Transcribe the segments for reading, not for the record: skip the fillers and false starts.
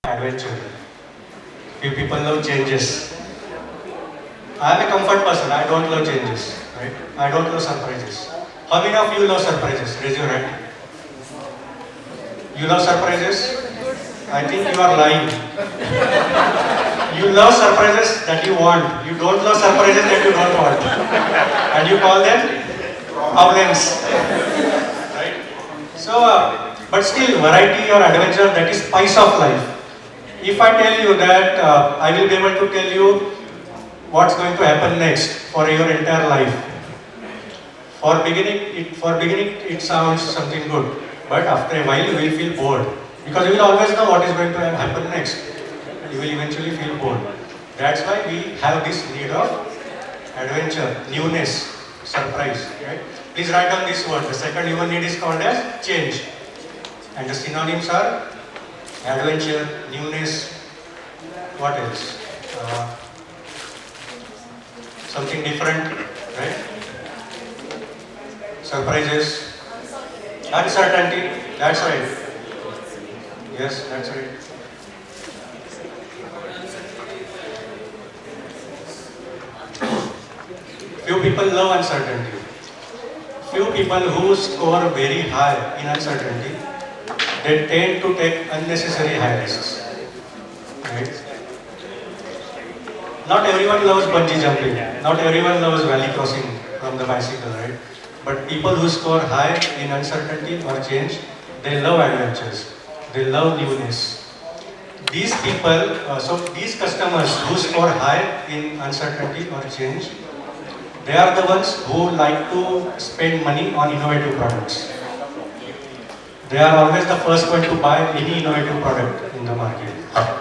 adventure. Few people love changes. I am a comfort person. I don't love changes. Right? I don't love surprises. How many of you love surprises? Raise your hand. You love surprises? I think you are lying. You love surprises that you want. You don't love surprises that you don't want. And you call them problems. Right? So, but still, variety or adventure, that is spice of life. If I tell you that I will be able to tell you what's going to happen next for your entire life. For beginning it sounds something good, but after a while you will feel bored because you will always know what is going to happen next. You will eventually feel bored. That's why we have this need of adventure, newness, surprise. Right? Please write down this word. The second human need is called as change, and the synonyms are adventure, newness. What else? Something different, right? Surprises, uncertainty. That's right. Yes, that's right. Few people love uncertainty. Few people who score very high in uncertainty, they tend to take unnecessary high risks. Right? Not everyone loves bungee jumping. Not everyone loves valley crossing from the bicycle, right? But people who score high in uncertainty or change, they love adventures. They love newness. These people, these customers who score high in uncertainty or change, they are the ones who like to spend money on innovative products. They are always the first one to buy any innovative product in the market.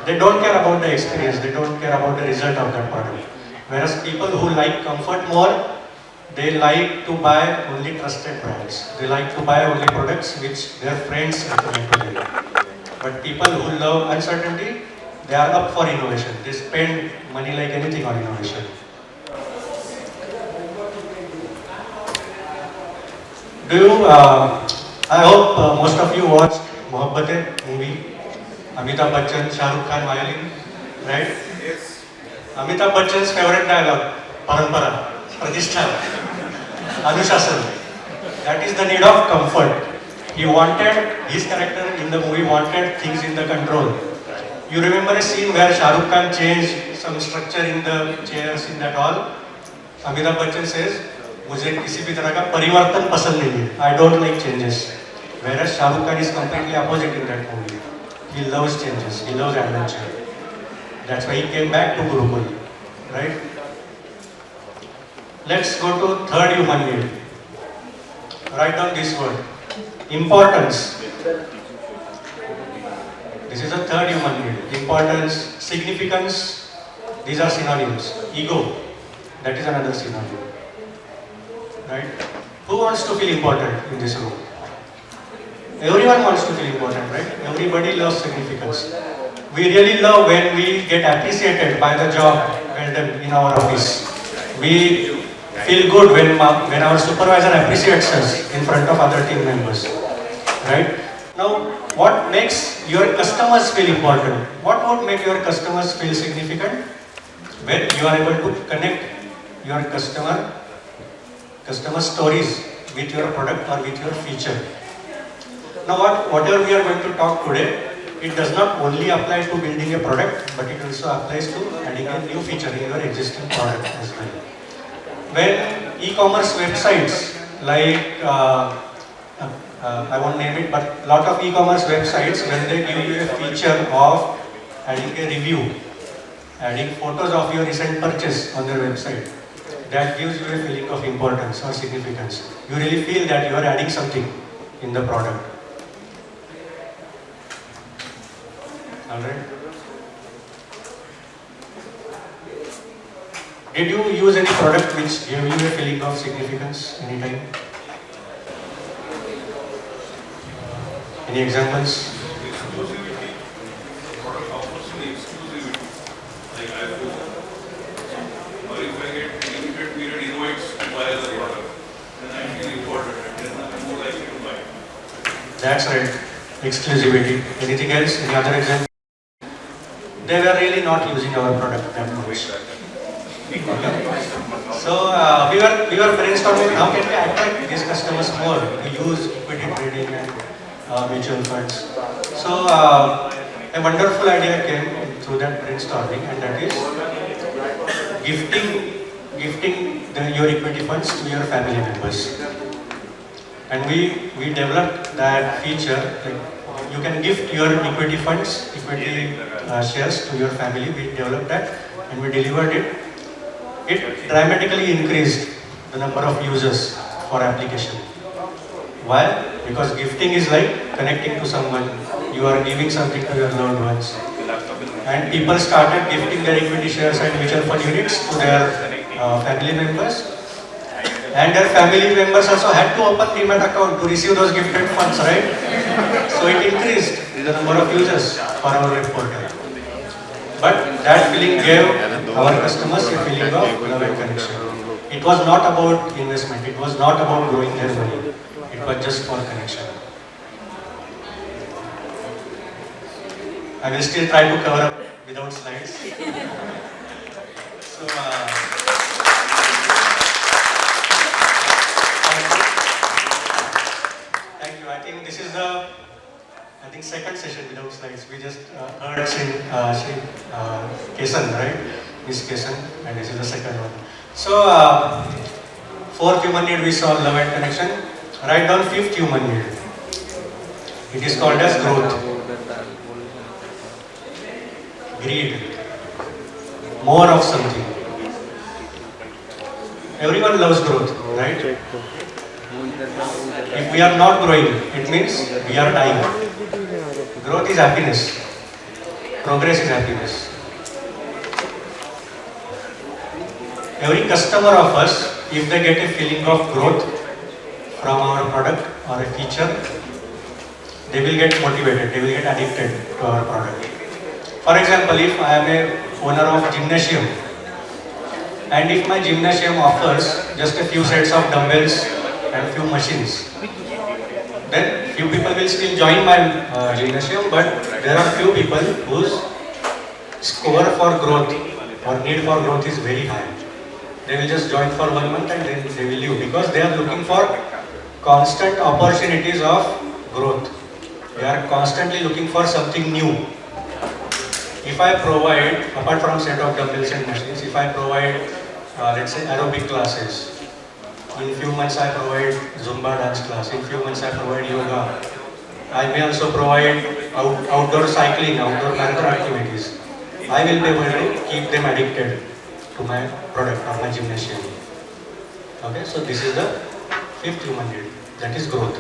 They don't care about the experience, they don't care about the result of that product. Whereas people who like comfort more, they like to buy only trusted brands. They like to buy only products which their friends recommend to them. But people who love uncertainty, they are up for innovation. They spend money like anything on innovation. I hope most of you watched Mohabbatein movie. Amitabh Bachchan, Shah Rukh Khan violin, right? Yes. Amitabh Bachchan's favorite dialogue, Parampara, Pratishtha, Anushasan. That is the need of comfort. He wanted, his character in the movie wanted things in the control. You remember a scene where Shah Rukh Khan changed some structure in the chairs in that hall? Amitabh Bachchan says, मुझे किसी भी तरह का परिवर्तन पसंद नहीं है. I don't like changes. Whereas Shah Rukh Khan is completely opposite in that movie. He loves changes. He loves adventure. That's why he came back to Gurukul, right? Let's go to third human need. Write down this word. Importance. This is the third human need. Importance, significance. These are synonyms. Ego. That is another synonym. Right? Who wants to feel important in this room? Everyone wants to feel important, right? Everybody loves significance. We really love when we get appreciated by the job well done in our office. We feel good when our supervisor appreciates us in front of other team members, right? Now, what makes your customers feel important? What would make your customers feel significant? When you are able to connect your customer stories with your product or with your feature. Now whatever we are going to talk today, it does not only apply to building a product, but it also applies to adding a new feature in your existing product as well. When e-commerce websites like, I won't name it, but a lot of e-commerce websites, when they give you a feature of adding a review, adding photos of your recent purchase on their website, that gives you a feeling of importance or significance. You really feel that you are adding something in the product. Alright? Did you use any product which gave you a feeling of significance anytime? Any examples? Exclusivity. Product offers me exclusivity. Like iPhone. Or if I get limited period invites to buy the product, then I feel important and then I'm more likely to buy. That's right. Exclusivity. Anything else? Any other example? they were really not using our product that much. So we were brainstorming how can we attract these customers more to use equity trading and mutual funds. So a wonderful idea came through that brainstorming, and that is gifting your equity funds to your family members. And we developed that feature, like you can gift your equity funds, equity shares to your family. We developed that and we delivered it. It dramatically increased the number of users for application. Why? Because gifting is like connecting to someone. You are giving something to your loved ones. And people started gifting their equity shares and mutual fund units to their family members. And their family members also had to open Demat account to receive those gifted funds, right? So it increased the number of users for our web portal. But that feeling gave our customers a feeling of love and connection. It was not about investment, it was not about growing their money, it was just for connection. I will still try to cover up without slides. So, thank you. I think this is the second session without slides. We just heard Kesan, right? Miss Kesan, and this is the second one. So, fourth human need we saw love and connection. Write down fifth human need. It is called as growth. Greed. More of something. Everyone loves growth, right? If we are not growing, it means we are dying. Growth is happiness. Progress is happiness. Every customer of us, if they get a feeling of growth from our product or a feature, they will get motivated, they will get addicted to our product. For example, if I am a owner of gymnasium, and if my gymnasium offers just a few sets of dumbbells and few machines, then few people will still join my gymnasium, but there are few people whose score for growth or need for growth is very high. They will just join for 1 month and then they will leave because they are looking for constant opportunities of growth. They are constantly looking for something new. If I provide, apart from set of dumbbells and machines, if I provide, let's say aerobic classes, in few months I provide Zumba dance class, in few months I provide yoga. I may also provide outdoor cycling, outdoor marathon activities. I will be able to keep them addicted to my product or my gymnasium. Okay, so this is the fifth human need, that is growth.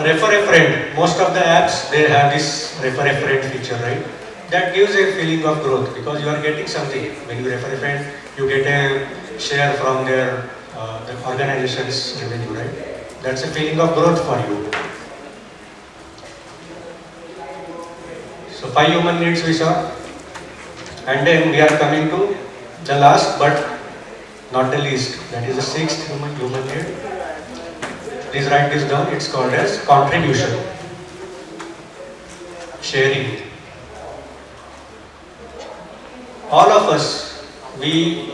Refer a friend. Most of the apps, they have this refer a friend feature, right? That gives a feeling of growth because you are getting something. When you refer a friend, you get a share from their the organization's revenue, right? That's a feeling of growth for you. So 5 human needs we saw. And then we are coming to the last but not the least. That is the sixth human need. Please write this down. It's called as contribution. Sharing. All of us, we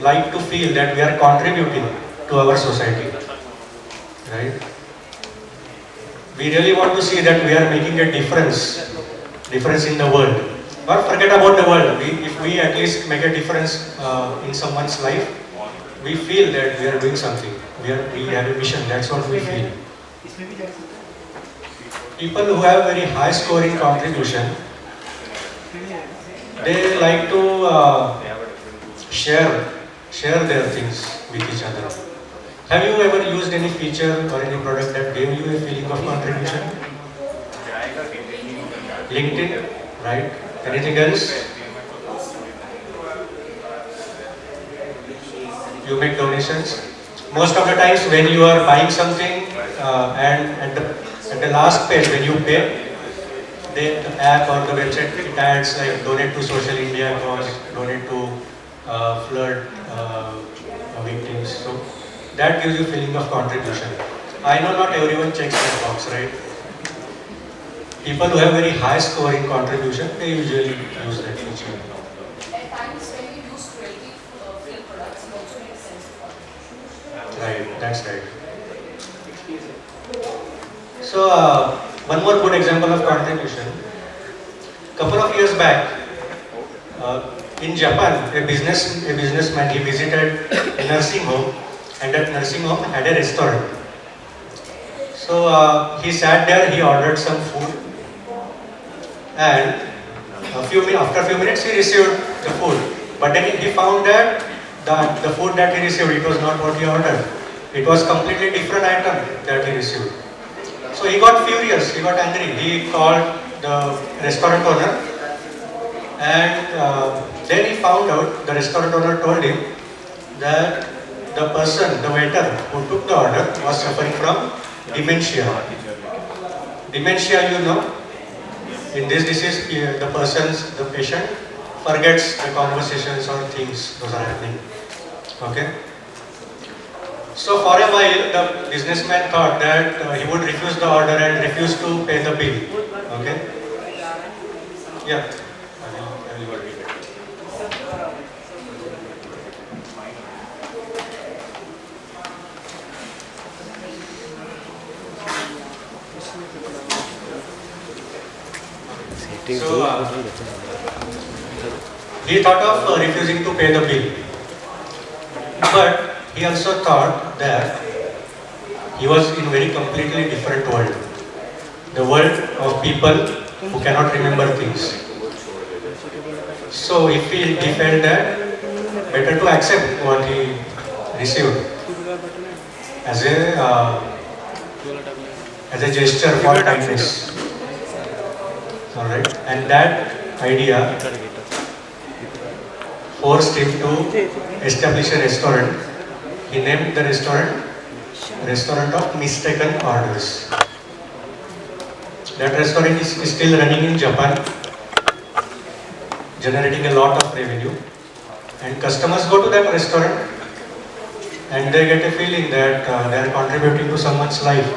like to feel that we are contributing to our society. Right? We really want to see that we are making a difference in the world. Or forget about the world. If we at least make a difference in someone's life, we feel that we are doing something. We have a mission. That's what we feel. People who have very high scoring contribution, they like to share their things with each other. Have you ever used any feature or any product that gave you a feeling of contribution? LinkedIn, right? Anything else? You make donations. Most of the times when you are buying something and at the last page when you pay, the app or the website it adds like donate to Social India cause, donate to flood victims. So that gives you feeling of contribution. I know not everyone checks that box, right? People who have very high score in contribution, they usually use that feature. At times when you use creative field products, you also make sense of contribution. Right, that's right. So, one more good example of contribution. Couple of years back, in Japan, a businessman, he visited a nursing home, and that nursing home had a restaurant. So he sat there, he ordered some food, and after a few minutes he received the food. But then he found that the food that he received, it was not what he ordered. It was completely different item that he received. So he got furious, he got angry. He called the restaurant owner, and then he found out, the restaurant owner told him that the waiter who took the order was suffering from dementia. Dementia, you know, in this disease, the patient forgets the conversations or things those are happening. Okay? So for a while, the businessman thought that he would refuse the order and refuse to pay the bill. Okay? Yeah. I will read it. So, he thought of refusing to pay the bill, but he also thought that he was in very completely different world, the world of people who cannot remember things. So if he felt that better to accept what he received as a gesture for kindness. Alright, and that idea forced him to establish a restaurant. He named the Restaurant of Mistaken Orders. That restaurant is still running in Japan, generating a lot of revenue. And customers go to that restaurant and they get a feeling that they are contributing to someone's life.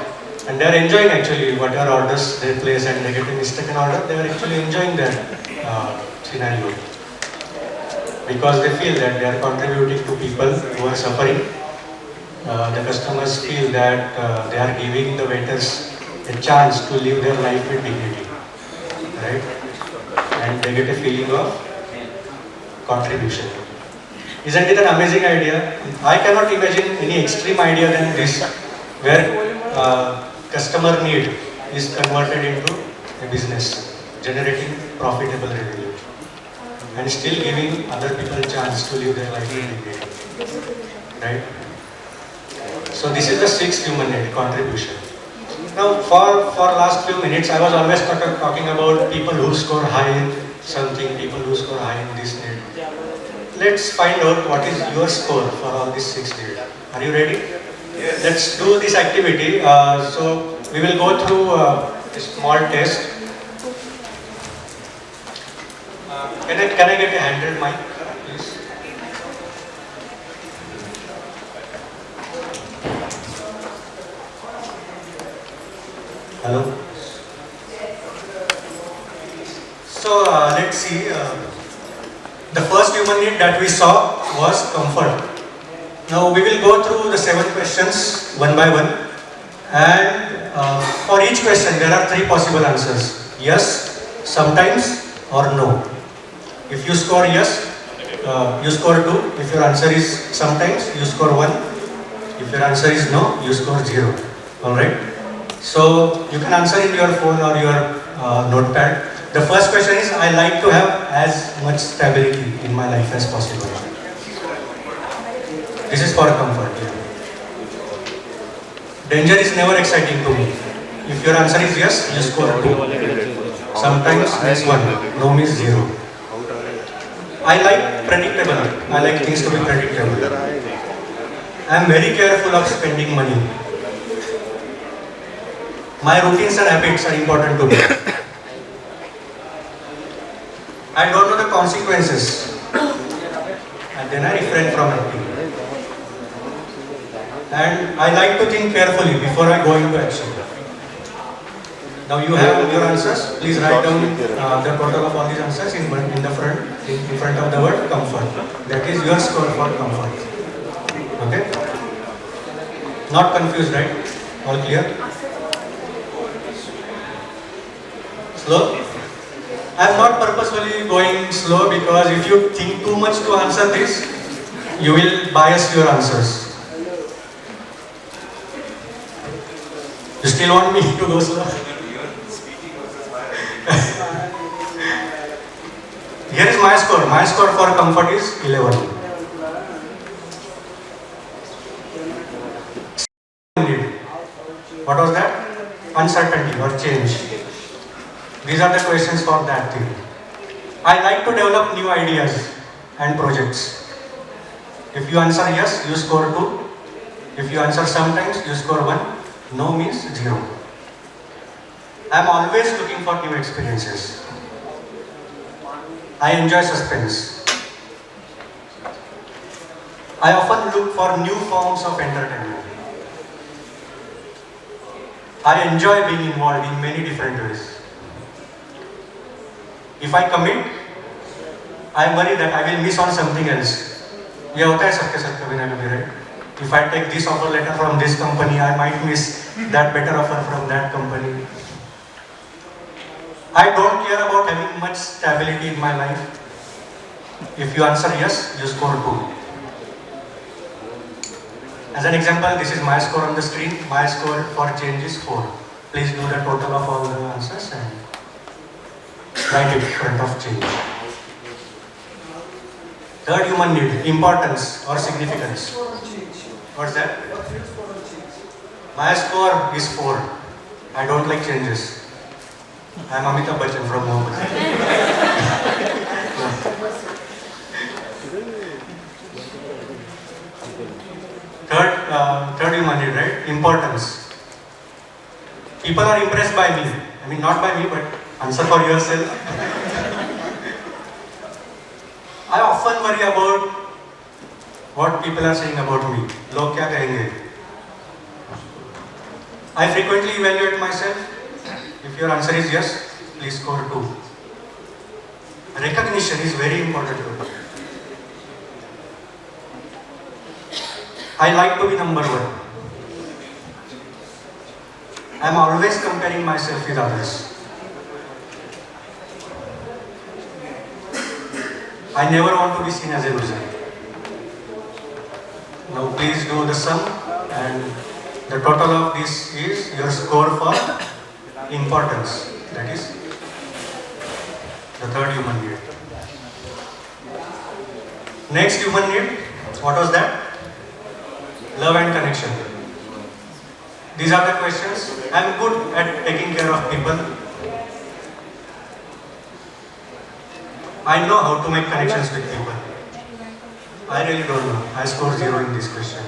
And they are enjoying actually whatever orders they place, and they get a mistaken order, they are actually enjoying that scenario. Because they feel that they are contributing to people who are suffering. The customers feel that they are giving the waiters a chance to live their life with dignity. Right? And they get a feeling of contribution. Isn't it an amazing idea? I cannot imagine any extreme idea than this, where customer need is converted into a business, generating profitable revenue, and still giving other people a chance to live their life in dignity. Right? So this is the sixth human need, contribution. Now, for last few minutes, I was always talking about people who score high in something, people who score high in this need. Let's find out what is your score for all these six needs. Are you ready? Yes. Let's do this activity. So we will go through a small test. Can I get a handheld mic, please? Hello. So let's see. The first human need that we saw was comfort. Now we will go through the 7 questions one by one, and for each question there are 3 possible answers: yes, sometimes, or no. If you score yes, you score 2. If your answer is sometimes, you score 1. If your answer is no, you score 0. Alright? So you can answer in your phone or your notepad. The first question is, I like to have as much stability in my life as possible. This is for comfort. Yeah. Danger is never exciting to me. If your answer is yes, you score 2. Sometimes means 1, no means 0. I like predictable. I like things to be predictable. I am very careful of spending money. My routines and habits are important to me. I don't know the consequences, and then I refrain from acting. And I like to think carefully before I go into action. Now you have your answers. Please write down the total of all these answers in the front, in front of the word comfort. That is your score for comfort. Okay? Not confused, right? All clear? Slow? I am not purposefully going slow because if you think too much to answer this, you will bias your answers. You still want me to go slow? Here is my score. My score for comfort is 11. What was that? Uncertainty or change. These are the questions for that thing. I like to develop new ideas and projects. If you answer yes, you score 2. If you answer sometimes, you score 1. No means 0. I am always looking for new experiences. I enjoy suspense. I often look for new forms of entertainment. I enjoy being involved in many different ways. If I commit, I worry that I will miss on something else. ये होता है सबके साथ कभी ना कभी, right? If I take this offer letter from this company, I might miss that better offer from that company. I don't care about having much stability in my life. If you answer yes, you score 2. As an example, this is my score on the screen. My score for change is 4. Please do the total of all the answers and write it in front of change. Third human need, importance or significance. What's that? My score is 4. I don't like changes. I am Amitabh Bachchan from Mohammed. Third human need, right? Importance. People are impressed by me. I mean, not by me, but answer for yourself. I often worry about what people are saying about me. Log kya kahenge? I frequently evaluate myself. If your answer is yes, please score 2. Recognition is very important to me. I like to be number 1. I am always comparing myself with others. I never want to be seen as a loser. Now please do the sum, and the total of this is your score for importance. That is the third human need. Next human need, what was that? Love and connection. These are the questions. I am good at taking care of people. I know how to make connections with people. I really don't know. I score 0 in this question.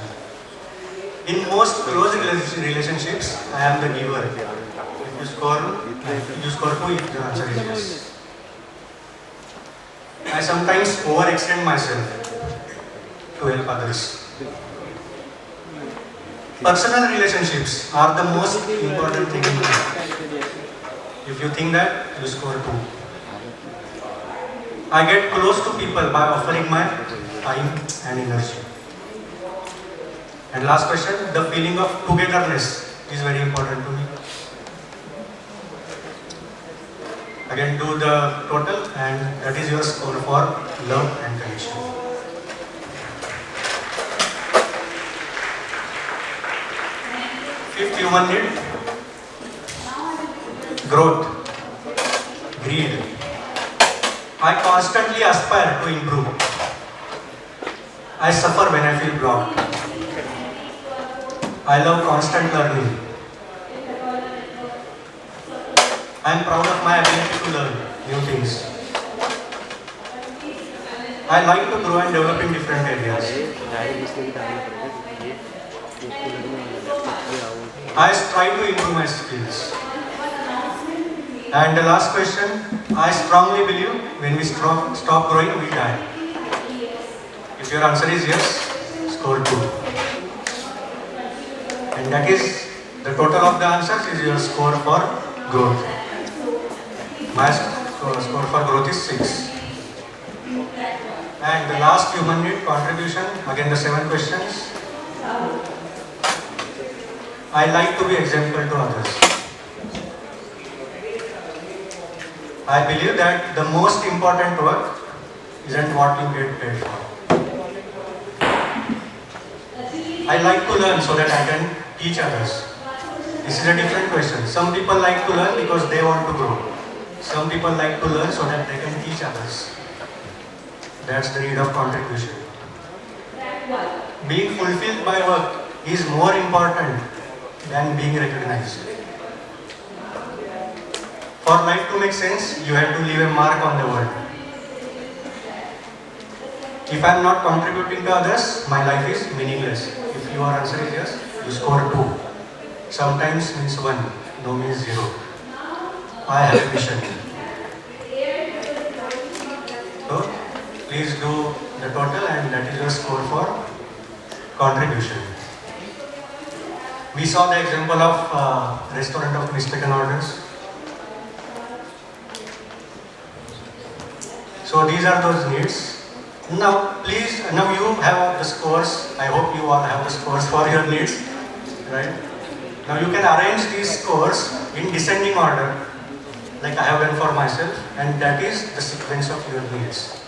In most close relationships, I am the giver. If you score 2, if the answer is yes. I sometimes overextend myself to help others. Personal relationships are the most important thing in life. If you think that, you score 2. I get close to people by offering my time and energy. And last question, the feeling of togetherness is very important to me. Again, do the total, and that is your score for love and connection. Fifth human need, growth, greed. I constantly aspire to improve. I suffer when I feel blocked. I love constant learning. I am proud of my ability to learn new things. I like to grow and develop in different areas. I strive to improve my skills. And the last question, I strongly believe when we stop growing, we die. If your answer is yes, score 2. And that is, the total of the answers is your score for growth. My score for growth is 6. And the last human need, contribution, again the 7 questions. I like to be example to others. I believe that the most important work isn't what you get paid for. I like to learn so that I can teach others. This is a different question. Some people like to learn because they want to grow. Some people like to learn so that they can teach others. That's the need of contribution. Being fulfilled by work is more important than being recognized. For life to make sense, you have to leave a mark on the world. If I am not contributing to others, my life is meaningless. If your answer is yes, you score 2. Sometimes means 1, no means 0. I have a mission. So, please do the total and that is your score for contribution. We saw the example of restaurant of mistaken orders. So these are those needs. Now you have the scores. I hope you all have the scores for your needs, right? Now you can arrange these scores in descending order, like I have done for myself, and that is the sequence of your needs.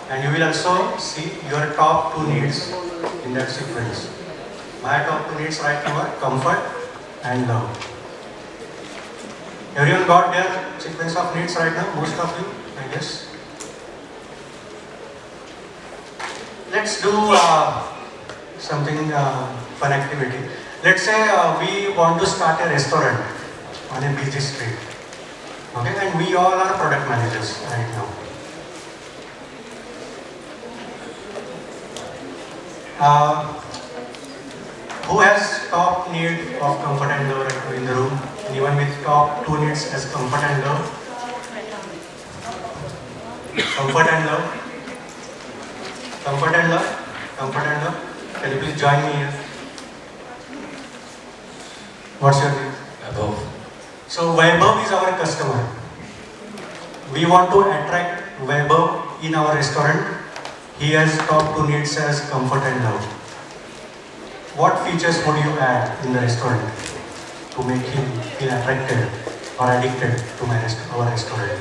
And you will also see your top 2 needs in that sequence. My top 2 needs right now are comfort and love. Everyone got their sequence of needs right now? Most of you, I guess. Let's do something fun activity. Let's say we want to start a restaurant on a busy street. Okay, and we all are product managers right now. Who has top need of comfort and love right now in the room? Anyone with top 2 needs as comfort and love? Comfort and love? Comfort and love? Comfort and love? Can you please join me here? What's your name? Above. So Vaibhav is our customer. We want to attract Vaibhav in our restaurant. He has top 2 needs as comfort and love. What features would you add in the restaurant to make him feel attracted or addicted to our restaurant?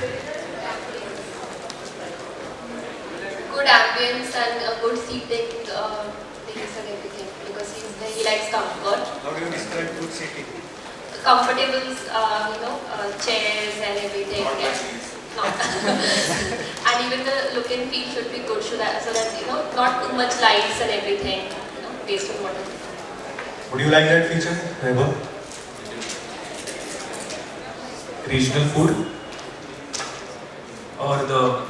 Good ambience and a good seating things and everything because he likes comfort. How do you describe good seating? Comfortable, chairs and everything. No. And even the look and feel should be good so that not too much lights and everything, based on whatever. Would you like that feature, Vaibhav? Regional food or the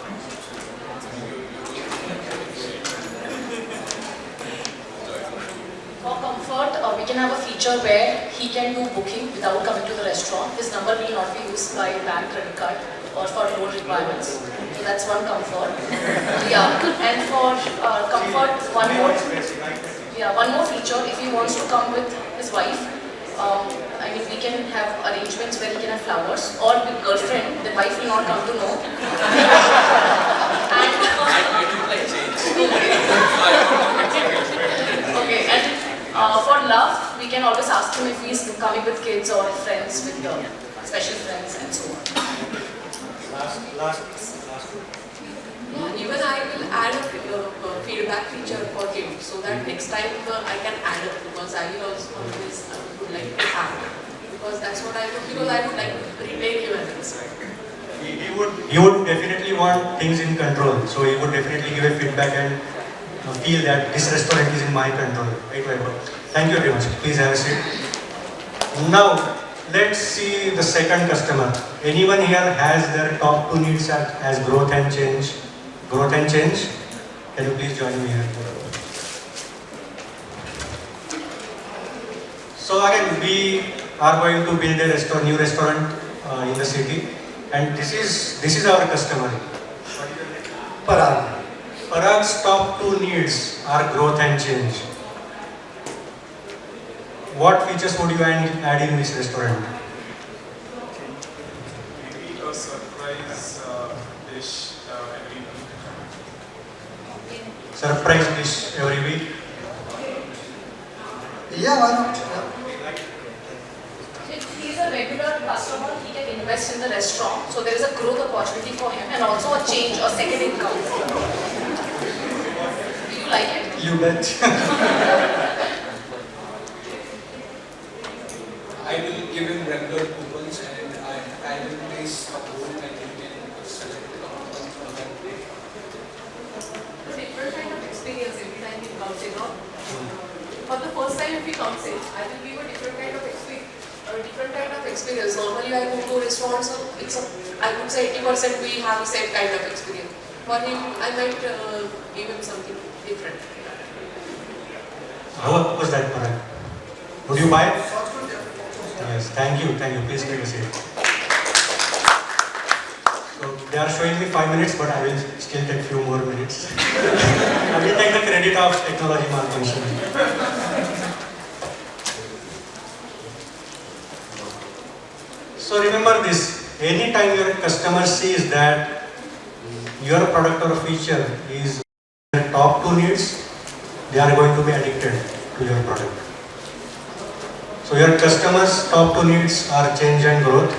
For comfort, we can have a feature where he can do booking without coming to the restaurant. His number will not be used by bank credit card or for loan requirements. So that's one comfort. Yeah, and for comfort, one more feature. If he wants to come with his wife, we can have arrangements where he can have flowers, or with girlfriend. The wife will not come to know. Okay, and for love, we can always ask him if he's coming with kids or friends with special friends and so on. Last. Even I will add a feedback feature for him so that next time I can add it because I will also always would like to add because that's what I would like to retain him as well. He would definitely want things in control, so he would definitely give a feedback and feel that this restaurant is in my control. Right, Vaibhav? Thank you very much. Please have a seat. Now, let's see the second customer. Anyone here has their top 2 needs as growth and change? Growth and change? Can you please join me here? So again, we are going to build a new restaurant in the city, and this is our customer. Parag. Parag's top 2 needs are growth and change. What features would you add in this restaurant? surprise dish every week? Yeah, why not? Yeah. If he is a regular customer, he can invest in the restaurant, so there is a growth opportunity for him and also a change, a second income. Do you like it? You bet. I will give him regular coupons and I will place a board and he can select one from that. Different kind of experience every time he comes in. For the first time if he comes in, I will give a different kind of experience. Normally I go to restaurants, so I would say 80% we have the same kind of experience. For him, I might give him something different. How was that, Parag? Would you buy it? Sounds good, yeah. Yes, thank you. Please take a seat. So they are showing me 5 minutes, but I will still take few more minutes. I will take the credit of technology malfunction. So remember this, anytime your customer sees that your product or feature is their top 2 needs, they are going to be addicted to your product. So your customers' top 2 needs are change and growth.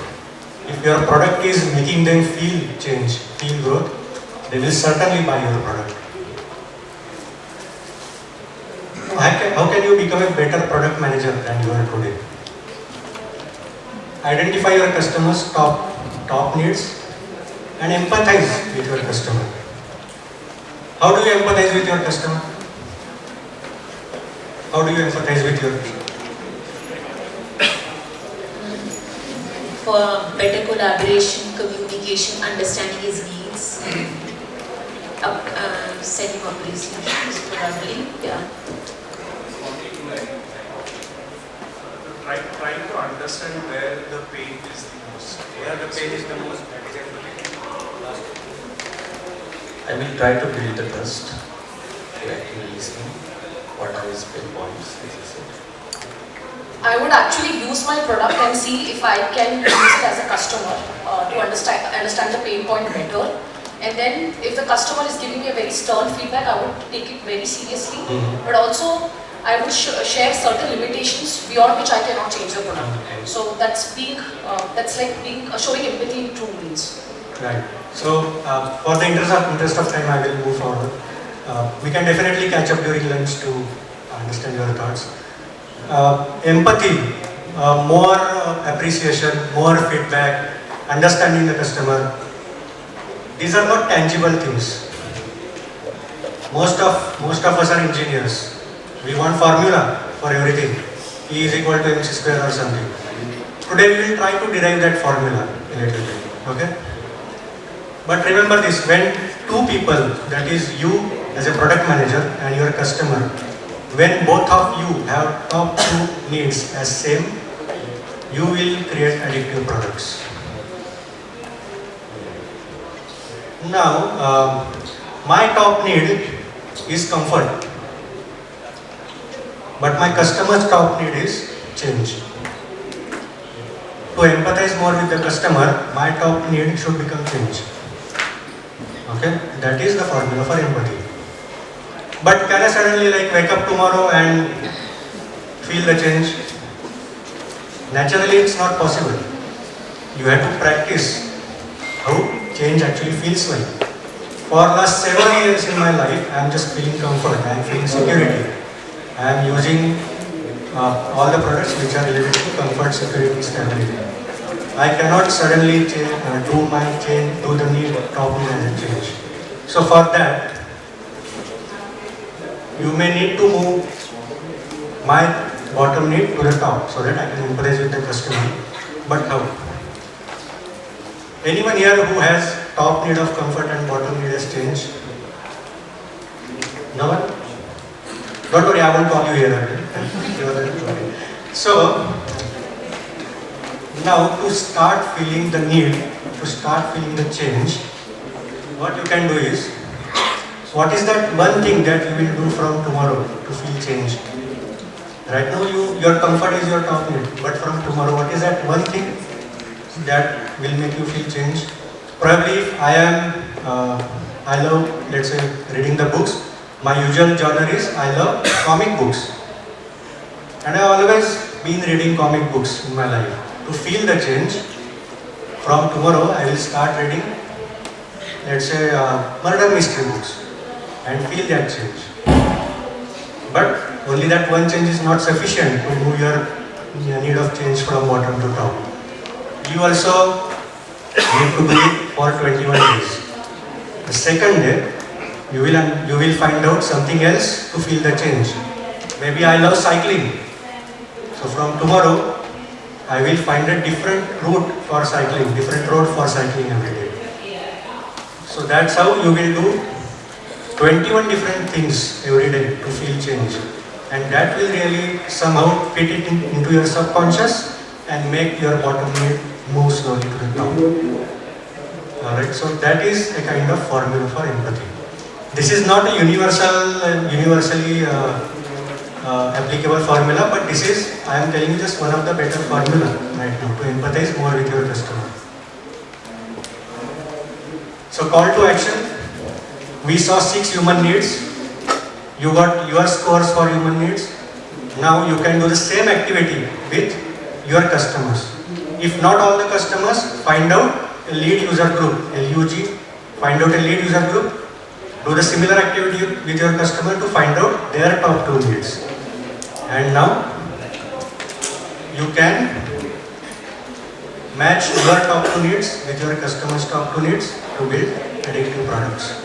If your product is making them feel change, feel growth, they will certainly buy your product. How can you become a better product manager than you are today? Identify your customers' top needs and empathize with your customer. How do you empathize with your customer? How do you empathize with your customer? For better collaboration, communication, understanding his needs, setting up solutions probably, yeah. Trying to understand where the pain is the most. Where the pain is the most, that is empathy. I will try to build the trust to actually listen. What are his pain points? As I said. I would actually use my product and see if I can use it as a customer to understand the pain point better. And then if the customer is giving me a very stern feedback, I would take it very seriously. But also, I would share certain limitations beyond which I cannot change the product. So that's showing empathy in true means. Right. So for the interest of time, I will move forward. We can definitely catch up during lunch to understand your thoughts. Empathy, more appreciation, more feedback, understanding the customer. These are not tangible things. Most of us are engineers. We want formula for everything. E is equal to mc square or something. Today we will try to derive that formula a little bit. Okay? But remember this, when 2 people, that is you as a product manager and your customer, when both of you have top 2 needs as same, you will create addictive products. Now, my top need is comfort, but my customer's top need is change. To empathize more with the customer, my top need should become change. Okay, that is the formula for empathy. But can I suddenly wake up tomorrow and feel the change? Naturally, it's not possible. You have to practice how change actually feels like. For last 7 years in my life, I am just feeling comfort, I am feeling security. I am using all the products which are related to comfort, security, stability. I cannot suddenly do the need top need as a change. So for that, you may need to move my bottom need to the top so that I can empathize with the customer. But how? Anyone here who has top need of comfort and bottom need as change? No one? Don't worry, I won't call you here again. So, now to start feeling the need, to start feeling the change, what you can do is, what is that one thing that you will do from tomorrow to feel change? Right now, your comfort is your top need, but from tomorrow, what is that one thing that will make you feel change? Probably if I love, let's say, reading the books, My usual genre is I love comic books. And I have always been reading comic books in my life. To feel the change, from tomorrow I will start reading, let's say, murder mystery books and feel that change. But only that one change is not sufficient to move your need of change from bottom to top. You also need to do it for 21 days. The second day, you will find out something else to feel the change. Maybe I love cycling. So from tomorrow, I will find a different route for cycling, different road for cycling every day. So that's how you will do 21 different things every day to feel change. And that will really somehow fit it into your subconscious and make your bottom need move slowly to the top. Alright, so that is a kind of formula for empathy. This is not a universally applicable formula, but this is, I am telling you, just one of the better formula right now to empathize more with your customer. So call to action. We saw 6 human needs. You got your scores for human needs. Now you can do the same activity with your customers. If not all the customers, find out a lead user group, LUG. Find out a lead user group. Do the similar activity with your customer to find out their top 2 needs. And now you can match your top 2 needs with your customer's top 2 needs to build addictive products.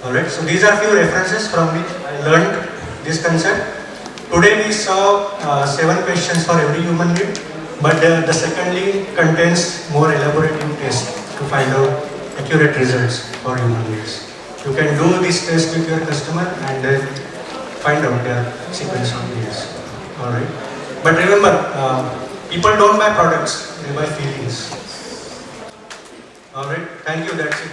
Alright, so these are few references from which I learned this concept. Today we saw 7 questions for every human need, but the second link contains more elaborative tests to find out accurate results for human needs. You can do this test with your customer and then find out their sequence of needs. Alright, but remember, people don't buy products, they buy feelings. Alright, thank you, that's it.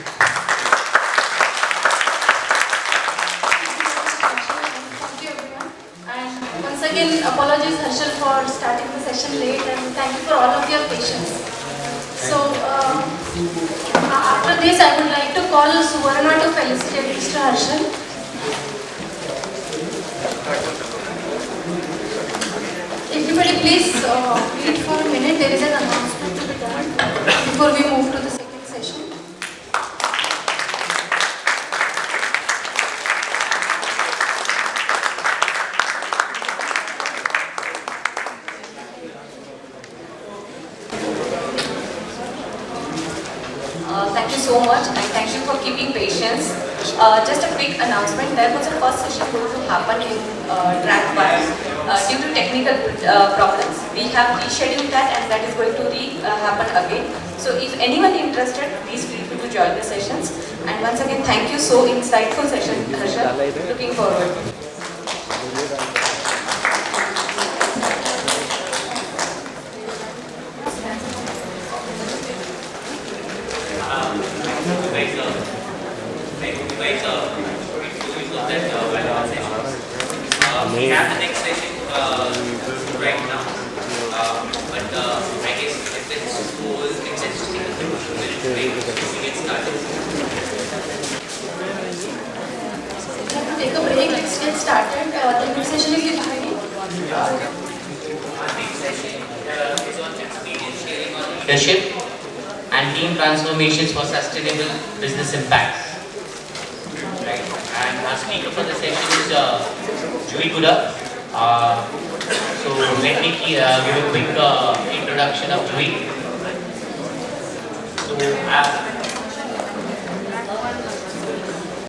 Once again, apologies Harshal for starting the session late, and thank you for all of your patience. So, after this I would like to call Suvarna to felicitate Mr. Harshal. Everybody please wait for a minute, there is an announcement to be done before we move to the second session. Thank you so much, and thank you for keeping patience. Just a quick announcement, there was a first session going to happen in track 1. Due to technical problems, we have rescheduled that, and that is going to happen again. So if anyone interested, please feel free to join the sessions. And once again, thank you, so insightful session, Harshal. Looking forward. We have the next session right now, but I guess let's go we get started. Take a break, let's get started. The next session will be beginning. Next session is on experience sharing on leadership and team transformations for sustainable business impacts. Right, and our speaker for the session is Juhi Kuda. So let me give a quick introduction of Juhi. So